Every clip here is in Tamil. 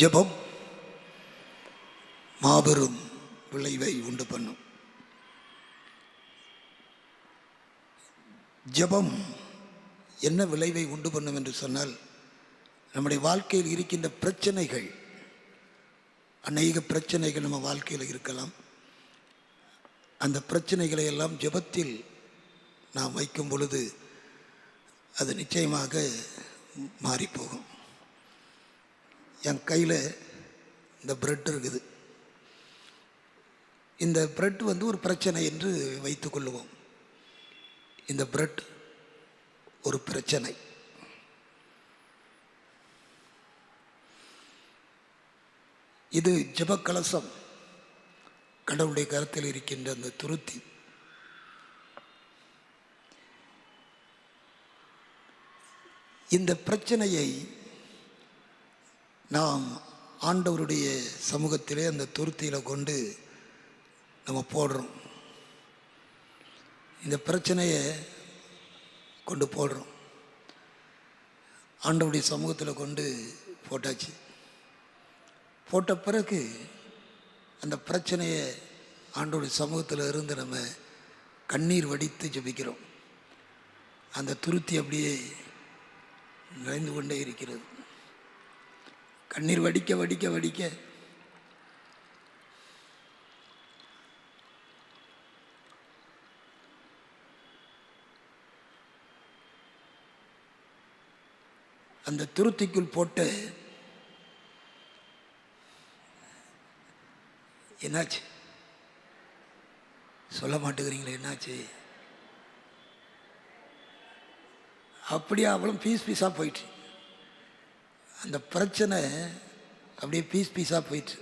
ஜெபம் மாபெரும் விளைவை உண்டு பண்ணும். ஜெபம் என்ன விளைவை உண்டு பண்ணும் என்று சொன்னால், நம்முடைய வாழ்க்கையில் இருக்கின்ற பிரச்சனைகள், அநேக பிரச்சனைகள் நம்ம வாழ்க்கையில் இருக்கலாம். அந்த பிரச்சனைகளை எல்லாம் ஜெபத்தில் நாம் வைக்கும் பொழுது அது நிச்சயமாக மாறிப்போகும். என் கையில் இந்த பிரெட் இருக்குது. இந்த பிரெட் ஒரு பிரச்சனை என்று வைத்துக்கொள்ளுவோம். இந்த பிரெட் ஒரு பிரச்சனை. இது ஜெபக்கலசம், கடவுளுடைய கருத்தில் இருக்கின்ற அந்த துருத்தி. இந்த பிரச்சனையை நாம் ஆண்டவருடைய சமூகத்திலே அந்த துருத்தியில் கொண்டு நம்ம போடுறோம். இந்த பிரச்சனையை கொண்டு போடுறோம், ஆண்டவருடைய சமூகத்தில் கொண்டு போட்டாச்சு. போட்ட பிறகு அந்த பிரச்சனையை ஆண்டவருடைய சமூகத்தில் இருந்து நம்ம கண்ணீர் வடித்து ஜெபிக்கிறோம். அந்த துருத்தி அப்படியே நிறைந்து கொண்டே இருக்கிறது. கண்ணீர் வடிக்க வடிக்க வடிக்க அந்த துருத்திக்குள் போட்டு என்னாச்சு சொல்ல மாட்டேங்கிறீங்களே, என்னாச்சு? அப்படியே அவளும் பீஸ் பீஸாக போயிட்டு, அந்த பிரச்சனை அப்படியே பீஸ் பீஸாக போயிட்டு,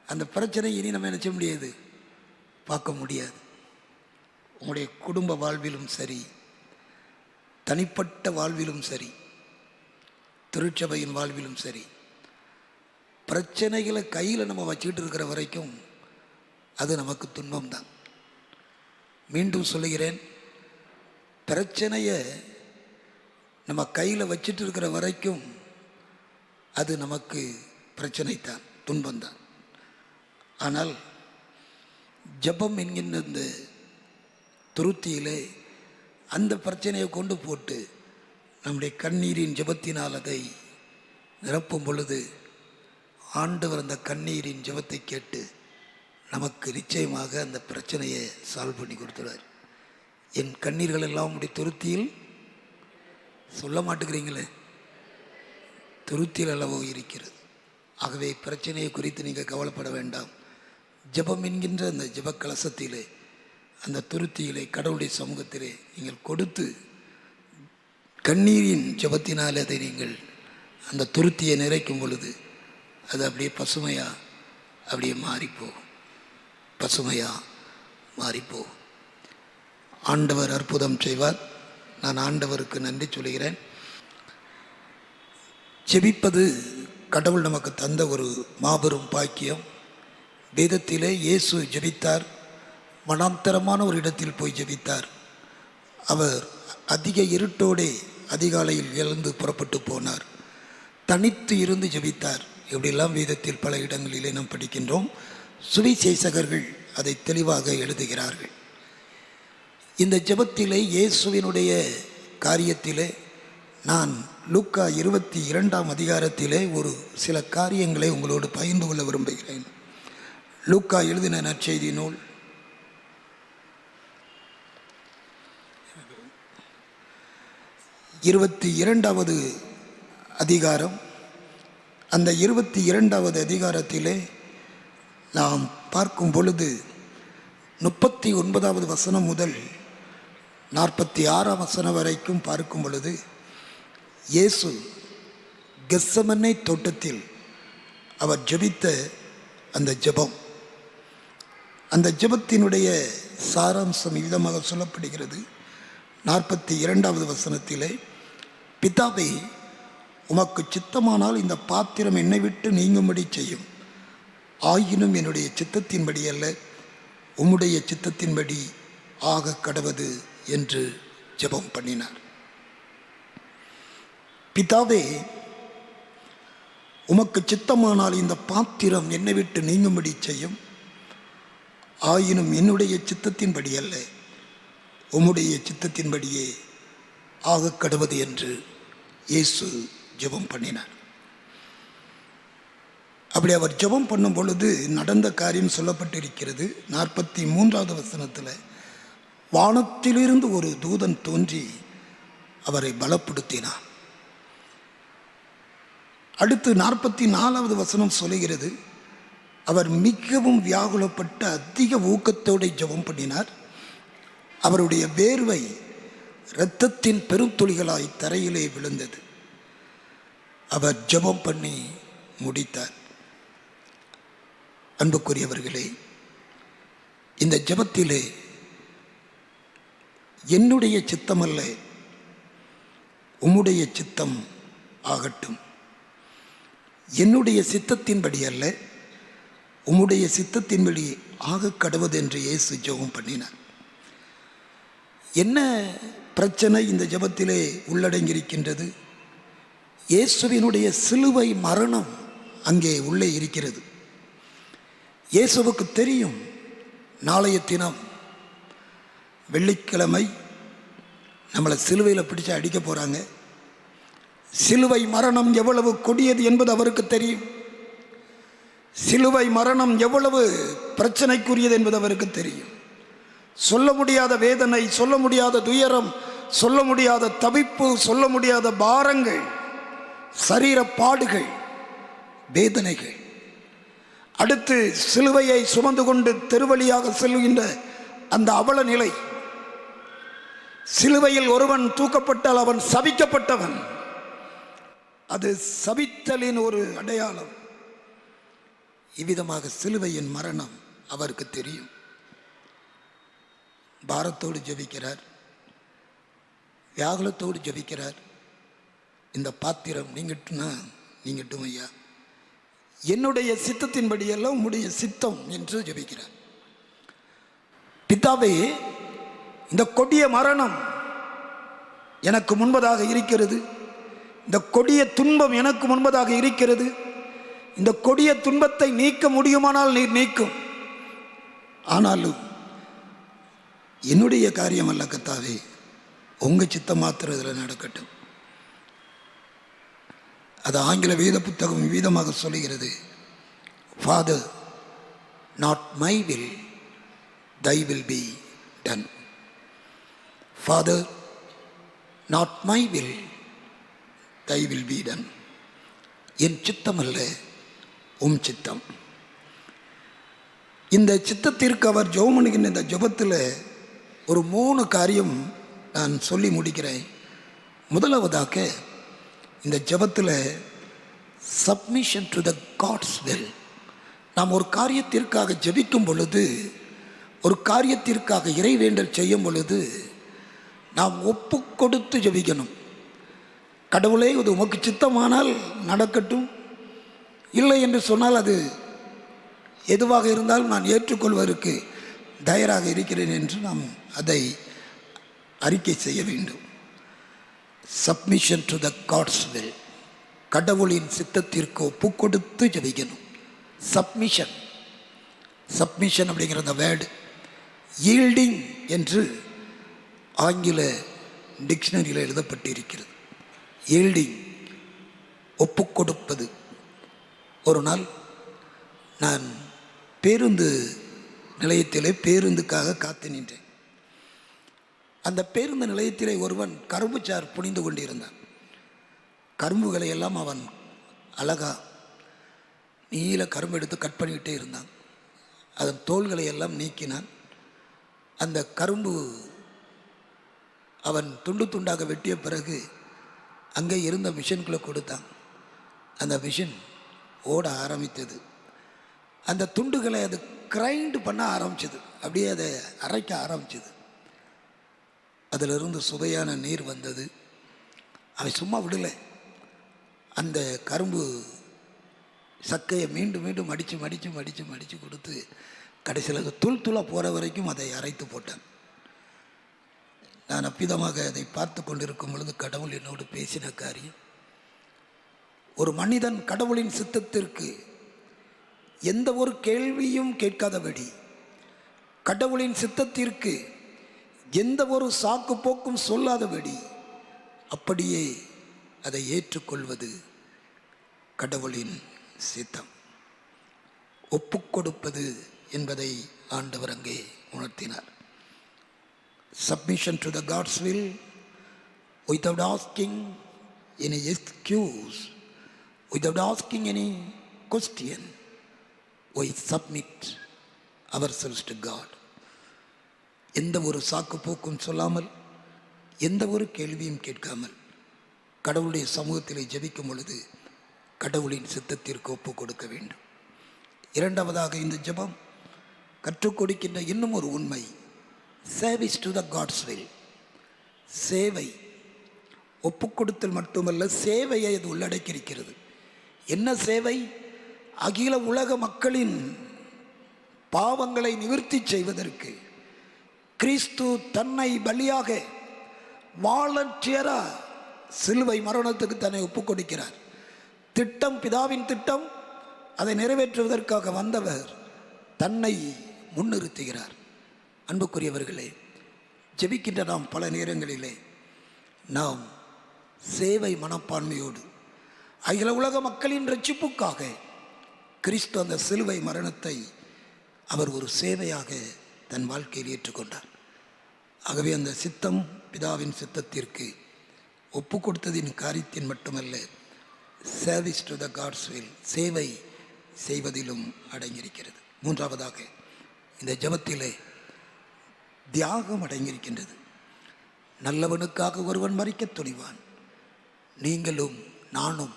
அந்த பிரச்சனை இனி நம்ம நினைச்ச முடியாது, பார்க்க முடியாது. உங்களுடைய குடும்ப வாழ்விலும் சரி, தனிப்பட்ட வாழ்விலும் சரி, திருச்சபையின் வாழ்விலும் சரி, பிரச்சனைகளை கையில் நம்ம வச்சுக்கிட்டு இருக்கிற வரைக்கும் அது நமக்கு துன்பம்தான். மீண்டும் சொல்லுகிறேன், பிரச்சனையை நம்ம கையில் வச்சுட்டு இருக்கிற வரைக்கும் அது நமக்கு பிரச்சனை தான், துன்பம்தான். ஆனால் ஜெபம் என்கின்ற இந்த துருத்தியிலே அந்த பிரச்சனையை கொண்டு போட்டு நம்முடைய கண்ணீரின் ஜெபத்தினால் அதை நிரப்பும் பொழுது ஆண்டவர் அந்த கண்ணீரின் ஜெபத்தை கேட்டு நமக்கு நிச்சயமாக அந்த பிரச்சனையை சால்வ் பண்ணி கொடுத்துறார். என் கண்ணீர்கள் எல்லாம் உங்களுடைய துருத்தியில் சொல்ல மாட்டேங்கிறீங்களே, துருத்தியில் அளவோ இருக்கிறது. ஆகவே பிரச்சனையை குறித்து நீங்கள் கவலைப்பட வேண்டாம். ஜெபம் என்கின்ற அந்த ஜெப கலசத்திலே, அந்த துருத்தியிலே, கடவுளுடைய சமூகத்திலே நீங்கள் கொடுத்து கண்ணீரின் ஜெபத்தினால் அதை நீங்கள் அந்த துருத்தியை நிறைக்கும் பொழுது அது அப்படியே பசுமையாக அப்படியே மாறிப்போகும், பசுமையாக மாறிப்போகும். ஆண்டவர் அற்புதம் செய்வார். நான் ஆண்டவருக்கு நன்றி சொல்கிறேன். ஜெபிப்பது கடவுள் நமக்கு தந்த ஒரு மாபெரும் பாக்கியம். வேதத்திலே இயேசு ஜெபித்தார், வனாந்தரமான ஒரு இடத்தில் போய் ஜெபித்தார். அவர் அதிக இருட்டோடே அதிகாலையில் எழுந்து புறப்பட்டு போனார். தனித்து இருந்து ஜெபித்தார். இப்படியெல்லாம் வேதத்தில் பல இடங்களிலே நாம் படிக்கின்றோம். சுவிசேஷகர்கள் அதை தெளிவாக எழுதுகிறார்கள். இந்த ஜெபத்திலே, இயேசுவினுடைய காரியத்திலே, நான் லூக்கா 22ஆம் அதிகாரத்திலே ஒரு சில காரியங்களை உங்களோடு பகிர்ந்து கொள்ள விரும்புகிறேன். லூக்கா எழுதின நற்செய்தி நூல் 22வது அதிகாரம். அந்த 22வது அதிகாரத்திலே நாம் பார்க்கும் பொழுது 39வது வசனம் முதல் 46ஆம் வசனம் வரைக்கும் பார்க்கும் பொழுது, இயேசு கெத்செமனே தோட்டத்தில் அவர் ஜெபித்த அந்த ஜெபம், அந்த ஜெபத்தினுடைய சாராம்சம் விதமாக சொல்லப்படுகிறது. 42வது வசனத்திலே, பிதாவே, உமக்கு சித்தமானால் இந்த பாத்திரம் என்னை விட்டு நீங்கும்படி செய்யும், ஆயினும் என்னுடைய சித்தத்தின்படி அல்ல, உம்முடைய சித்தத்தின்படி ஆக கடவது என்று ஜெபம் பண்ணினார். பிதாவே, உமக்கு சித்தமானால் இந்த பாத்திரம் என்னை விட்டு நீங்கும்படி செய்யும். ஆயினும் என்னுடைய சித்தத்தின்படி அல்ல, உம்முடைய சித்தத்தின்படியே ஆக கடவது என்று இயேசு ஜெபம் பண்ணினார். அப்படி அவர் ஜெபம் பண்ணும் பொழுது நடந்த காரியம் சொல்லப்பட்டிருக்கிறது. 43வது வசனத்தில், வானத்திலிருந்து ஒரு தூதன் தோன்றி அவரை பலப்படுத்தினார். அடுத்து 44வது வசனம் சொல்லுகிறது, அவர் மிகவும் வியாகுலப்பட்ட அதிக ஊக்கத்தோடு ஜெபம் பண்ணினார். அவருடைய வேர்வை இரத்தத்தின் பெருந்துளிகளாய் தரையிலே விழுந்தது. அவர் ஜெபம் பண்ணி முடித்தார். அன்புக்குரியவர்களே, இந்த ஜெபத்திலே என்னுடைய சித்தம் அல்ல, உம்முடைய சித்தம் ஆகட்டும், என்னுடைய சித்தத்தின்படி அல்ல, உம்முடைய சித்தத்தின்படி ஆக கடவது என்று இயேசு ஜெபம் பண்ணினார். என்ன பிரச்சனை இந்த ஜெபத்திலே உள்ளடங்கியிருக்கின்றது? இயேசுவினுடைய சிலுவை மரணம் அங்கே உள்ளே இருக்கிறது. இயேசுவுக்கு தெரியும், நாளைய தினம் வெள்ளிக்கிழமை நம்மளை சிலுவையில் பிடிச்சு அடிக்க போகிறாங்க. சிலுவை மரணம் எவ்வளவு கொடியது என்பது அவருக்கு தெரியும். சிலுவை மரணம் எவ்வளவு பிரச்சனைக்குரியது என்பது அவருக்கு தெரியும். சொல்ல முடியாத வேதனை, சொல்ல முடியாத துயரம், சொல்ல முடியாத தவிப்பு, சொல்ல முடியாத பாரங்கள், சரீர பாடுகள், வேதனைகள். அடுத்து சிலுவையை சுமந்து கொண்டு தெருவழியாக செல்கின்ற அந்த அவல நிலை. சிலுவையில் ஒருவன் தூக்கப்பட்டால் அவன் சபிக்கப்பட்டவன். அது சபித்தலின் ஒரு அடையாளம். இவ்விதமாக சிலுவையின் மரணம் அவருக்கு தெரியும். பாரத்தோடு ஜெபிக்கிறார், வியாகுலத்தோடு ஜெபிக்கிறார். இந்த பாத்திரம் நீங்கட்டுனா நீங்கட்டும் ஐயா, என்னுடைய சித்தத்தின்படி எல்லாம் உம்முடைய சித்தம் என்று ஜெபிக்கிறார். பிதாவே, இந்த கொடிய மரணம் எனக்கு முன்பதாக இருக்கிறது, இந்த கொடிய துன்பம் எனக்கு முன்பதாக இருக்கிறது. இந்த கொடிய துன்பத்தை நீக்க முடியுமானால் நீர் நீக்கும். ஆனாலும் என்னுடைய காரியம் அல்ல கர்த்தாவே, உங்க சித்தம் மாத்திரம் இதில் நடக்கட்டும். அது ஆங்கில வேத புத்தகம் விதமாக சொல்லுகிறது, father, not my will, thy will be done. Father, not my will, thy will be done. என் சித்தம் அல்ல, உம் சித்தம். இந்த சித்தத்திற்கு அவர் ஜெபம் பண்ணுகின்ற இந்த ஜெபத்தில் ஒரு 3 காரியம் நான் சொல்லி முடிக்கிறேன். முதலாவதாக, இந்த ஜெபத்தில் submission to the God's will. நாம் ஒரு காரியத்திற்காக ஜெபிக்கும் பொழுது, ஒரு காரியத்திற்காக இறைவேண்டல் செய்யும் பொழுது நாம் ஒப்பு கொடுத்து ஜெபிக்கணும். கடவுளே, இது உமக்கு சித்தமானால் நடக்கட்டும், இல்லை என்று சொன்னால் அது எதுவாக இருந்தாலும் நான் ஏற்றுக்கொள்வதற்கு தயாராக இருக்கிறேன் என்று நாம் அதை அறிக்கை செய்ய வேண்டும். Submission to the God's will. கடவுளின் சித்தத்திற்கு ஒப்பு கொடுத்து ஜெபிக்கணும். சப்மிஷன், சப்மிஷன் அப்படிங்கிற அந்த வேர்டு ஈல்டிங் என்று ஆங்கில டிக்ஷனரியில் எழுதப்பட்டிருக்கிறது. ஈல்டிங், ஒப்பு கொடுப்பது. ஒரு நாள் நான் பேருந்து நிலையத்திலே பேருந்துக்காக காத்து நின்றேன். அந்த பேருந்து நிலையத்திலே ஒருவன் கரும்புச்சார் புனிந்து கொண்டிருந்தான். கரும்புகளை எல்லாம் அவன் அழகா நீல கரும்பு எடுத்து கட் பண்ணிக்கிட்டே இருந்தான். அதன் தோள்களை எல்லாம் நீக்கினான். அந்த கரும்பு அவன் துண்டு துண்டாக வெட்டிய பிறகு அங்கே இருந்த மிஷின்குள்ளே கொடுத்தான். அந்த மிஷின் ஓட ஆரம்பித்தது. அந்த துண்டுகளை அது கிரைண்ட் பண்ண ஆரம்பிச்சது, அப்படியே அதை அரைக்க ஆரம்பிச்சது. அதிலிருந்து சுவையான நீர் வந்தது. அவன் சும்மா விடலை. அந்த கரும்பு சக்கையை மீண்டும் மீண்டும் மடித்து மடித்து மடித்து மடித்து கொடுத்து கடைசியில் அது தூள் தூளாக போகிற வரைக்கும் அதை அரைத்து போட்டான். நான் அப்பிதமாக அதை பார்த்து கொண்டிருக்கும் பொழுது கடவுள் என்னோடு பேசின காரியம், ஒரு மனிதன் கடவுளின் சித்தத்திற்கு எந்த ஒரு கேள்வியும் கேட்காதபடி, கடவுளின் சித்தத்திற்கு எந்த ஒரு சாக்கு போக்கும் சொல்லாதபடி அப்படியே அதை ஏற்றுக்கொள்வது கடவுளின் சித்தம். ஒப்புக்கொடுப்பது என்பதை ஆண்டவர் அங்கே உணர்த்தினார். Submission to the God's will without asking any excuse, without asking any question, we submit ourselves to God. எந்த ஒரு சாக்கு போக்கும் சொல்லாமல், எந்த ஒரு கேள்வியும் கேட்காமல் கடவுளுடைய சமூகத்திலே ஜெபிக்கும் பொழுது கடவுளின் சித்தத்திற்கு ஒப்பு கொடுக்க வேண்டும். இரண்டாவதாக, இந்த ஜெபம் கற்றுக் கொடுக்கின்ற இன்னும் ஒரு உண்மை, service to the God's will. சேவை, ஒப்புக்கொடுத்தல் மட்டுமல்ல, சேவையை அது உள்ளடக்கியிருக்கிறது. என்ன சேவை? அகில உலக மக்களின் பாவங்களை நிவர்த்தி செய்வதற்கு கிறிஸ்து தன்னை பலியாக வாலண்டியரா சிலுவை மரணத்துக்கு தன்னை ஒப்புக் கொடுக்கிறார். திட்டம், பிதாவின் திட்டம், அதை நிறைவேற்றுவதற்காக வந்தவர் தன்னை முன்னிறுத்துகிறார். அன்புக்குரியவர்களே, ஜெபிக்கின்ற நாம் பல நேரங்களிலே நாம் சேவை மனப்பான்மையோடு அகில உலக மக்களின் இரட்சிப்புக்காக கிறிஸ்து அந்த சிலுவை மரணத்தை அவர் ஒரு சேவையாக தன் வாழ்க்கையில் ஏற்றுக்கொண்டார். ஆகவே அந்த சித்தம், பிதாவின் சித்தத்திற்கு ஒப்பு கொடுத்ததின் காரியத்தின் மட்டுமல்ல, service to the God's will, சேவை செய்வதிலும் அடங்கியிருக்கிறது. மூன்றாவதாக, இந்த ஜெபத்திலே தியாகம் அடங்கியிருக்கின்றது. நல்லவனுக்காக ஒருவன் மரிக்க துணிவான். நீங்களும் நானும்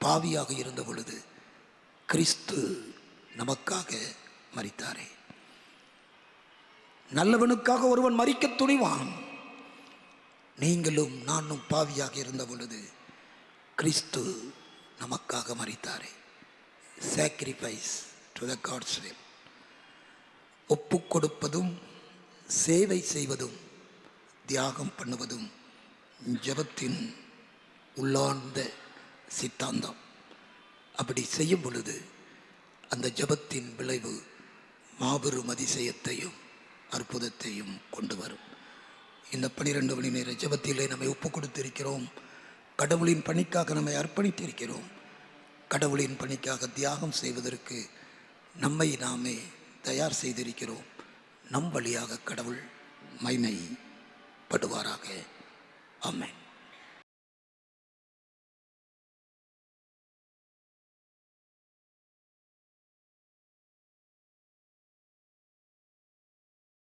பாவியாக இருந்த பொழுது கிறிஸ்து நமக்காக மரித்தாரே. நல்லவனுக்காக ஒருவன் மரிக்க துணிவான். நீங்களும் நானும் பாவியாக இருந்த பொழுது கிறிஸ்து நமக்காக மரித்தாரே. Sacrifice to the God's will. ஒப்பு கொடுப்பதும் சேவை செய்வதும் தியாகம் பண்ணுவதும் ஜெபத்தின் உள்ளார்ந்த சித்தாந்தம். அப்படி செய்யும் பொழுது அந்த ஜெபத்தின் விளைவு மாபெரும் அதிசயத்தையும் அற்புதத்தையும் கொண்டு வரும். இந்த 12 மணி நேர ஜெபத்திலே நம்மை ஒப்பு கொடுத்திருக்கிறோம். கடவுளின் பணிக்காக நம்மை அர்ப்பணித்திருக்கிறோம். கடவுளின் பணிக்காக தியாகம் செய்வதற்கு நம்மை நாமே தயார் செய்திருக்கிறோம். நம் வழியாக கடவுள் மைமைப்படுவாராக. ஆமென்.